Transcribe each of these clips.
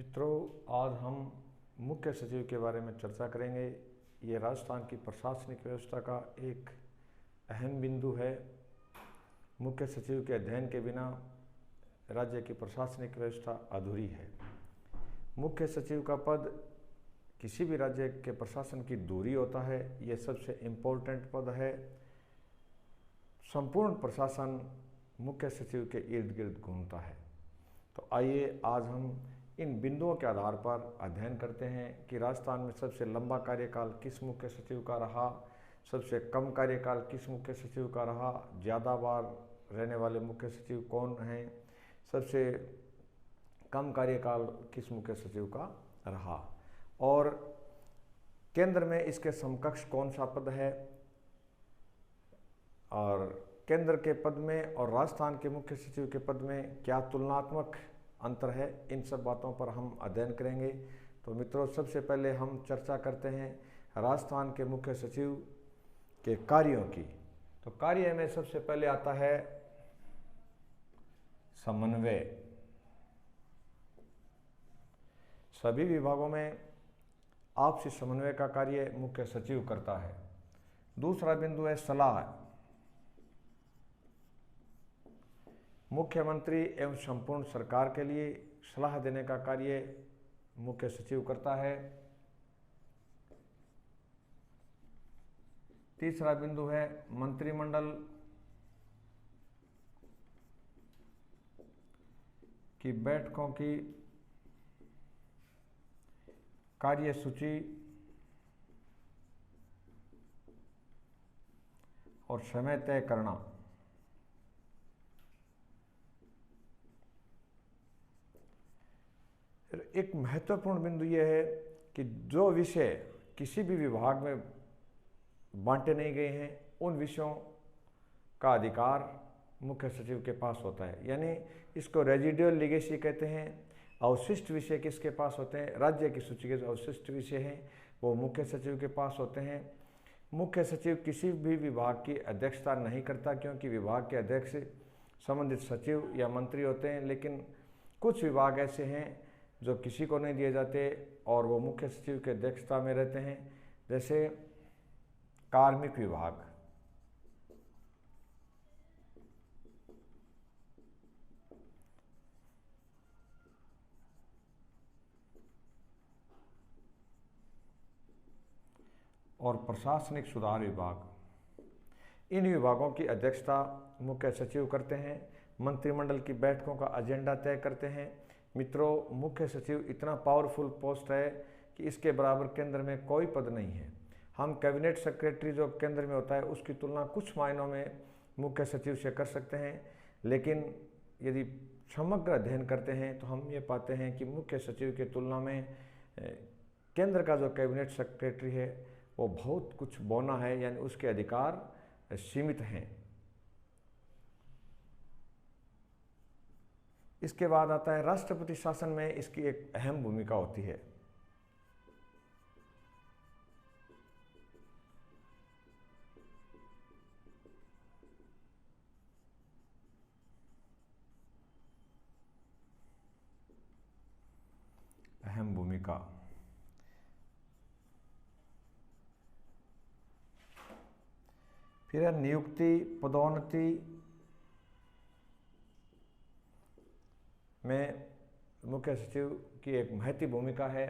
मित्रों, आज हम मुख्य सचिव के बारे में चर्चा करेंगे। ये राजस्थान की प्रशासनिक व्यवस्था का एक अहम बिंदु है। मुख्य सचिव के अध्ययन के बिना राज्य की प्रशासनिक व्यवस्था अधूरी है। मुख्य सचिव का पद किसी भी राज्य के प्रशासन की धुरी होता है। ये सबसे इम्पोर्टेंट पद है। संपूर्ण प्रशासन मुख्य सचिव के इर्द गिर्द घूमता है। तो आइए आज हम इन बिंदुओं के आधार पर अध्ययन करते हैं कि राजस्थान में सबसे लंबा कार्यकाल किस मुख्य सचिव का रहा, सबसे कम कार्यकाल किस मुख्य सचिव का रहा, ज़्यादा बार रहने वाले मुख्य सचिव कौन हैं, सबसे कम कार्यकाल किस मुख्य सचिव का रहा, और केंद्र में इसके समकक्ष कौन सा पद है, और केंद्र के पद में और राजस्थान के मुख्य सचिव के पद में क्या तुलनात्मक अंतर है। इन सब बातों पर हम अध्ययन करेंगे। तो मित्रों, सबसे पहले हम चर्चा करते हैं राजस्थान के मुख्य सचिव के कार्यों की। तो कार्य में सबसे पहले आता है समन्वय। सभी विभागों में आपसी समन्वय का कार्य मुख्य सचिव करता है। दूसरा बिंदु है सलाह। मुख्यमंत्री एवं संपूर्ण सरकार के लिए सलाह देने का कार्य मुख्य सचिव करता है। तीसरा बिंदु है मंत्रिमंडल की बैठकों की कार्यसूची और समय तय करना। एक महत्वपूर्ण बिंदु यह है कि जो विषय किसी भी विभाग में बांटे नहीं गए हैं, उन विषयों का अधिकार मुख्य सचिव के पास होता है। यानी इसको रेजिडुअल लीगेसी कहते हैं। अवशिष्ट विषय किसके पास होते हैं? राज्य की सूची के जो अवशिष्ट विषय हैं वो मुख्य सचिव के पास होते हैं। मुख्य सचिव किसी भी विभाग की अध्यक्षता नहीं करता, क्योंकि विभाग के अध्यक्ष संबंधित सचिव या मंत्री होते हैं। लेकिन कुछ विभाग ऐसे हैं जो किसी को नहीं दिए जाते और वो मुख्य सचिव की अध्यक्षता में रहते हैं, जैसे कार्मिक विभाग। और प्रशासनिक सुधार विभाग। इन विभागों की अध्यक्षता मुख्य सचिव करते हैं। मंत्रिमंडल की बैठकों का एजेंडा तय करते हैं। मित्रों, मुख्य सचिव इतना पावरफुल पोस्ट है कि इसके बराबर केंद्र में कोई पद नहीं है। हम कैबिनेट सेक्रेटरी जो केंद्र में होता है उसकी तुलना कुछ मायनों में मुख्य सचिव से कर सकते हैं, लेकिन यदि समग्र अध्ययन करते हैं तो हम ये पाते हैं कि मुख्य सचिव की तुलना में केंद्र का जो कैबिनेट सेक्रेटरी है वो बहुत कुछ बौना है, यानी उसके अधिकार सीमित हैं। इसके बाद आता है राष्ट्रपति शासन में इसकी एक अहम भूमिका होती है। अहम भूमिका। फिर है नियुक्ति पदोन्नति में मुख्य सचिव की एक महती भूमिका है।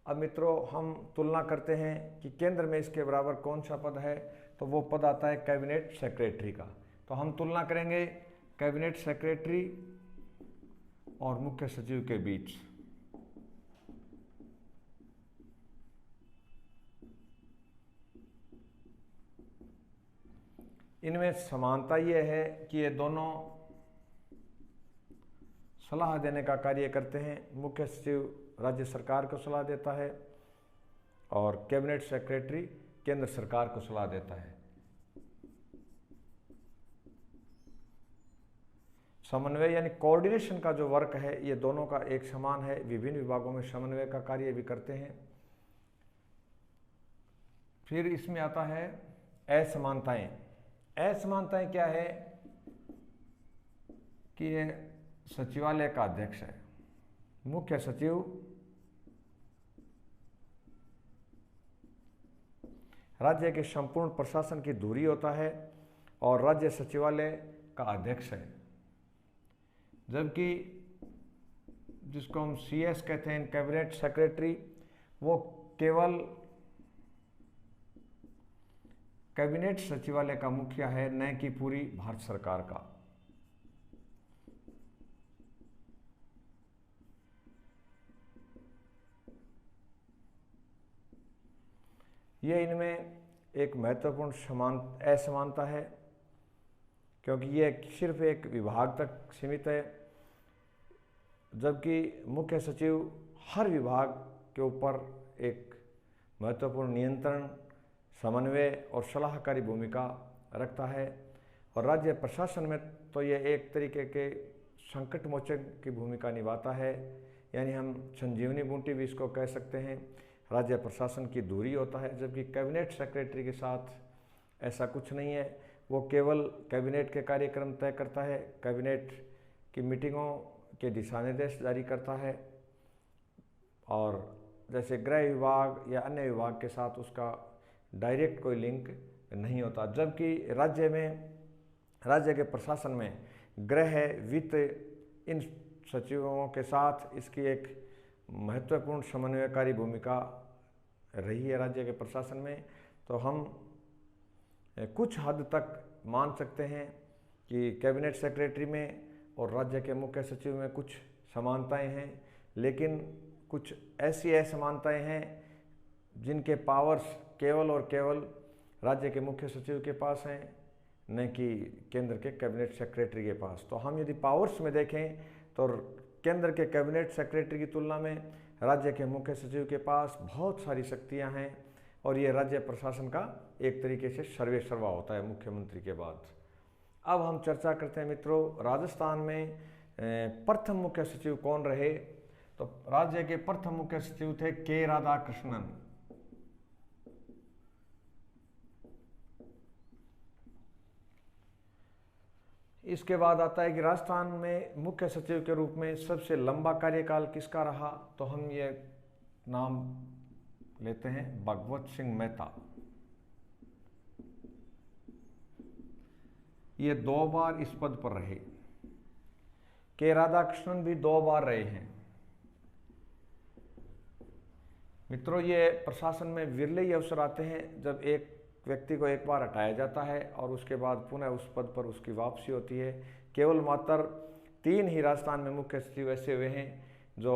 अब मित्रों, हम तुलना करते हैं कि केंद्र में इसके बराबर कौन सा पद है, तो वो पद आता है कैबिनेट सेक्रेटरी का। तो हम तुलना करेंगे कैबिनेट सेक्रेटरी और मुख्य सचिव के बीच। इनमें समानता यह है कि ये दोनों सलाह देने का कार्य करते हैं। मुख्य सचिव राज्य सरकार को सलाह देता है और कैबिनेट सेक्रेटरी केंद्र सरकार को सलाह देता है। समन्वय यानी कोऑर्डिनेशन का जो वर्क है ये दोनों का एक समान है। विभिन्न विभागों में समन्वय का कार्य भी करते हैं। फिर इसमें आता है असमानताएं। असमानताएं क्या है कि ये सचिवालय का अध्यक्ष है मुख्य सचिव राज्य के संपूर्ण प्रशासन की धुरी होता है और राज्य सचिवालय का अध्यक्ष है, जबकि जिसको हम CS कहते हैं, कैबिनेट सेक्रेटरी, वो केवल कैबिनेट सचिवालय का मुखिया है, न कि पूरी भारत सरकार का। ये इनमें एक महत्वपूर्ण असमानता है, क्योंकि ये सिर्फ एक विभाग तक सीमित है, जबकि मुख्य सचिव हर विभाग के ऊपर एक महत्वपूर्ण नियंत्रण, समन्वय और सलाहकारी भूमिका रखता है। और राज्य प्रशासन में तो ये एक तरीके के संकट मोचन की भूमिका निभाता है, यानी हम संजीवनी बूटी भी इसको कह सकते हैं। राज्य प्रशासन की धुरी होता है, जबकि कैबिनेट सेक्रेटरी के साथ ऐसा कुछ नहीं है। वो केवल कैबिनेट के कार्यक्रम तय करता है, कैबिनेट की मीटिंगों के दिशा निर्देश जारी करता है, और जैसे गृह विभाग या अन्य विभाग के साथ उसका डायरेक्ट कोई लिंक नहीं होता। जबकि राज्य के प्रशासन में गृह, वित्त, इन सचिवों के साथ इसकी एक महत्वपूर्ण समन्वयकारी भूमिका रही है राज्य के प्रशासन में। तो हम कुछ हद तक मान सकते हैं कि कैबिनेट सेक्रेटरी में और राज्य के मुख्य सचिव में कुछ समानताएं हैं, लेकिन कुछ ऐसी असमानताएं हैं जिनके पावर्स केवल और केवल राज्य के मुख्य सचिव के पास हैं, न कि केंद्र के कैबिनेट सेक्रेटरी के पास। तो हम यदि पावर्स में देखें तो केंद्र के कैबिनेट सेक्रेटरी की तुलना में राज्य के मुख्य सचिव के पास बहुत सारी शक्तियां हैं, और ये राज्य प्रशासन का एक तरीके से सर्वेसर्वा होता है मुख्यमंत्री के बाद। अब हम चर्चा करते हैं मित्रों, राजस्थान में प्रथम मुख्य सचिव कौन रहे। तो राज्य के प्रथम मुख्य सचिव थे के राधाकृष्णन। इसके बाद आता है कि राजस्थान में मुख्य सचिव के रूप में सबसे लंबा कार्यकाल किसका रहा। तो हम ये नाम लेते हैं भगवत सिंह मेहता। ये 2 बार इस पद पर रहे। के राधाकृष्णन भी 2 बार रहे हैं। मित्रों, ये प्रशासन में विरले ही अवसर आते हैं जब एक व्यक्ति को एक बार हटाया जाता है और उसके बाद पुनः उस पद पर उसकी वापसी होती है। केवल मात्र 3 ही राजस्थान में मुख्य सचिव ऐसे हुए हैं जो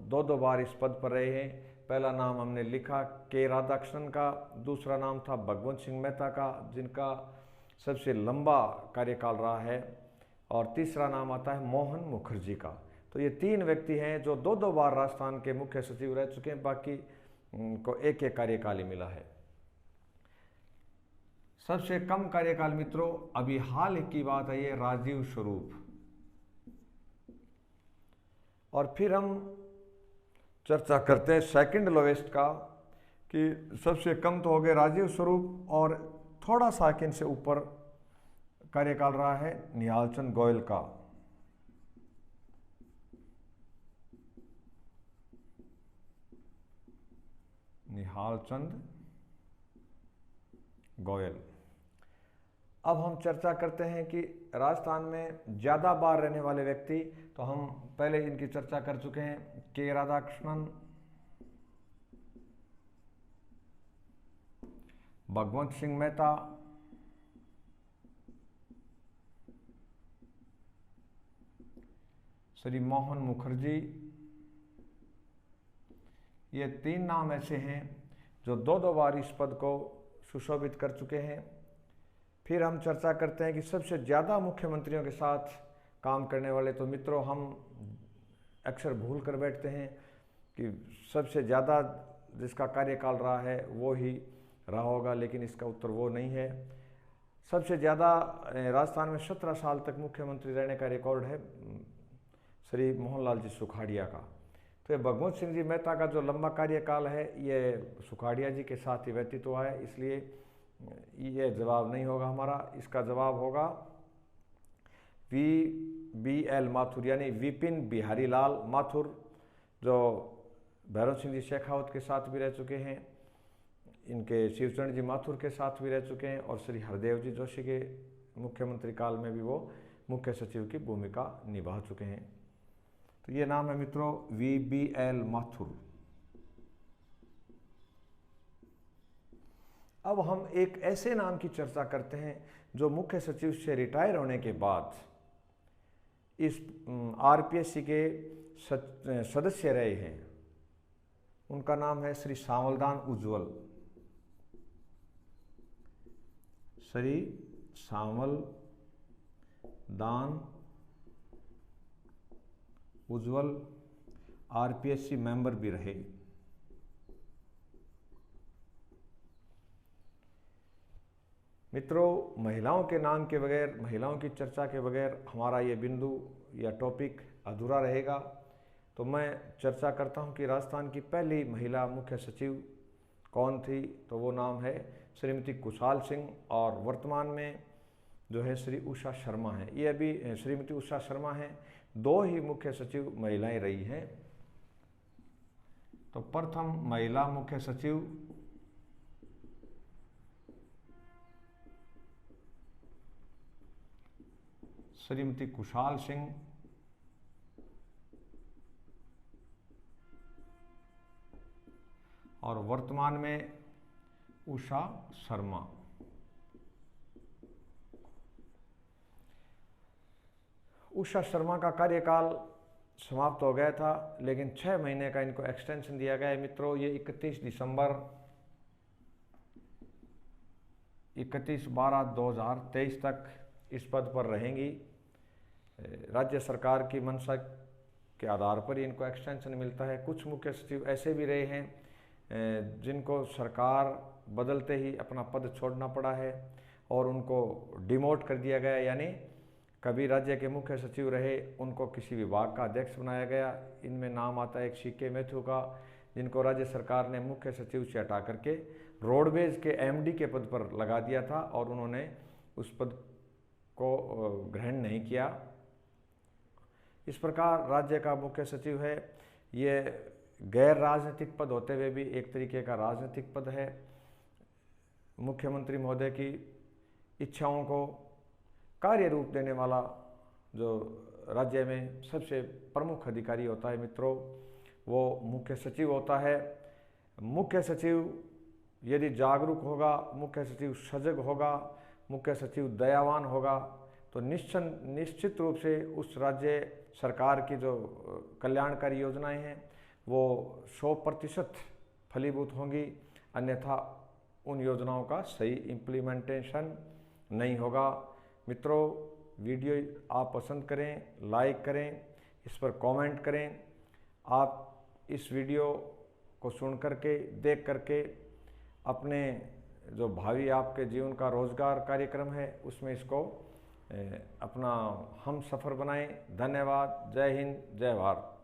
2 बार इस पद पर रहे हैं। पहला नाम हमने लिखा के राधाकृष्णन का, दूसरा नाम था भगवत सिंह मेहता का, जिनका सबसे लंबा कार्यकाल रहा है, और तीसरा नाम आता है मोहन मुखर्जी का। तो ये 3 व्यक्ति हैं जो 2 बार राजस्थान के मुख्य सचिव रह चुके हैं, बाकी को एक कार्यकाल ही मिला है। सबसे कम कार्यकाल मित्रों, अभी हाल की बात है, ये राजीव स्वरूप। और फिर हम चर्चा करते हैं सेकंड लोवेस्ट का, कि सबसे कम तो हो गए राजीव स्वरूप, और थोड़ा सा इनसे ऊपर कार्यकाल रहा है निहाल चंद गोयल का। निहाल चंद गोयल। अब हम चर्चा करते हैं कि राजस्थान में ज़्यादा बार रहने वाले व्यक्ति। तो हम पहले इनकी चर्चा कर चुके हैं, के राधाकृष्णन, भगवत सिंह मेहता, श्री मोहन मुखर्जी। ये 3 नाम ऐसे हैं जो 2 बार इस पद को सुशोभित कर चुके हैं। फिर हम चर्चा करते हैं कि सबसे ज़्यादा मुख्यमंत्रियों के साथ काम करने वाले। तो मित्रों, हम अक्सर भूल कर बैठते हैं कि सबसे ज़्यादा जिसका कार्यकाल रहा है वो ही रहा होगा, लेकिन इसका उत्तर वो नहीं है। सबसे ज़्यादा राजस्थान में 17 साल तक मुख्यमंत्री रहने का रिकॉर्ड है श्री मोहनलाल जी सुखाड़िया का। तो भगवत सिंह जी मेहता का जो लंबा कार्यकाल है ये सुखाड़िया जी के साथ ही व्यतीत हुआ है, इसलिए ये जवाब नहीं होगा हमारा। इसका जवाब होगा VBL माथुर, यानी विपिन बिहारी लाल माथुर, जो भैरव सिंह जी शेखावत के साथ भी रह चुके हैं, इनके शिवचरण जी माथुर के साथ भी रह चुके हैं, और श्री हरदेव जी जोशी के मुख्यमंत्री काल में भी वो मुख्य सचिव की भूमिका निभा चुके हैं। तो ये नाम है मित्रों VBL माथुर। अब हम एक ऐसे नाम की चर्चा करते हैं जो मुख्य सचिव से रिटायर होने के बाद इस RPSC के सदस्य रहे हैं। उनका नाम है श्री सांवलदान उज्ज्वल। श्री सांवलदान उज्ज्वल RPSC मेंबर भी रहे। मित्रों, महिलाओं के नाम के बगैर, महिलाओं की चर्चा के बगैर हमारा ये बिंदु या टॉपिक अधूरा रहेगा। तो मैं चर्चा करता हूँ कि राजस्थान की पहली महिला मुख्य सचिव कौन थी। तो वो नाम है श्रीमती कुशाल सिंह, और वर्तमान में जो है श्री उषा शर्मा है। ये अभी श्रीमती उषा शर्मा हैं। 2 ही मुख्य सचिव महिलाएं रही हैं। तो प्रथम महिला मुख्य सचिव श्रीमती कुशाल सिंह, और वर्तमान में उषा शर्मा। उषा शर्मा का कार्यकाल समाप्त हो गया था, लेकिन 6 महीने का इनको एक्सटेंशन दिया गया है। मित्रों, ये 31 दिसंबर 31/12/2023 तक इस पद पर रहेंगी। राज्य सरकार की मंशा के आधार पर ही इनको एक्सटेंशन मिलता है। कुछ मुख्य सचिव ऐसे भी रहे हैं जिनको सरकार बदलते ही अपना पद छोड़ना पड़ा है और उनको डिमोट कर दिया गया, यानी कभी राज्य के मुख्य सचिव रहे, उनको किसी विभाग का अध्यक्ष बनाया गया। इनमें नाम आता है एक CK मैथ्यू का, जिनको राज्य सरकार ने मुख्य सचिव से हटा करके रोडवेज के MD के पद पर लगा दिया था, और उन्होंने उस पद को ग्रहण नहीं किया। इस प्रकार राज्य का मुख्य सचिव है, ये गैर राजनीतिक पद होते हुए भी एक तरीके का राजनीतिक पद है। मुख्यमंत्री महोदय की इच्छाओं को कार्य रूप देने वाला जो राज्य में सबसे प्रमुख अधिकारी होता है मित्रों, वो मुख्य सचिव होता है। मुख्य सचिव यदि जागरूक होगा, मुख्य सचिव सजग होगा, मुख्य सचिव दयावान होगा, तो निश्चित रूप से उस राज्य सरकार की जो कल्याणकारी योजनाएं हैं वो 100% फलीभूत होंगी। अन्यथा उन योजनाओं का सही इम्प्लीमेंटेशन नहीं होगा। मित्रों, वीडियो आप पसंद करें, लाइक करें, इस पर कमेंट करें। आप इस वीडियो को सुन करके, देख करके अपने जो भावी आपके जीवन का रोजगार कार्यक्रम है उसमें इसको अपना हम सफ़र बनाएं। धन्यवाद। जय हिंद, जय भारत।